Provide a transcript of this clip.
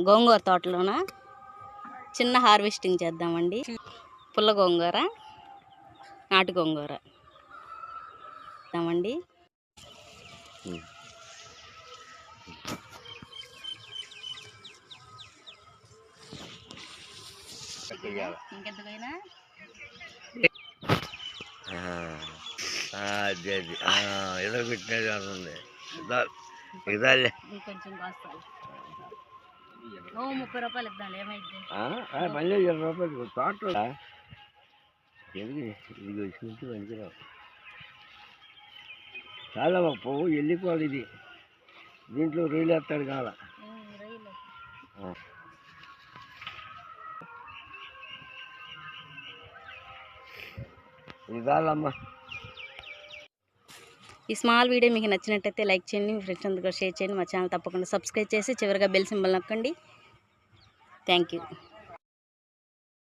గోంగూర తోటలోన చిన్న హార్వెస్టింగ్ చేద్దామండి. పుల్ల గోంగూర, నాటు గోంగూర చేద్దామండి. ఇంకెందుకైనా ఏదో పెట్టినది ఉంది ఇంకొంచెం కాస్తాయి. 30 రూపాయలు ఇద్దాం. ఏమైంది మళ్ళీ 20 రూపాయలు తోట ఇది వచ్చి పనికిరావు. చాలా ఒక పువ్వు వెళ్ళిపోవాలి. ఇది దీంట్లో రైలు వేస్తాడు కాల. ఇది కాదమ్మా. ఈ స్మాల్ వీడియో మీకు నచ్చినట్టయితే లైక్ చేయండి, మీ ఫ్రెండ్స్ అందరికీ షేర్ చేయండి. మా ఛానల్ తప్పకుండా సబ్స్క్రైబ్ చేసి చివరిగా బెల్ సింబల్ నొక్కండి. Thank you.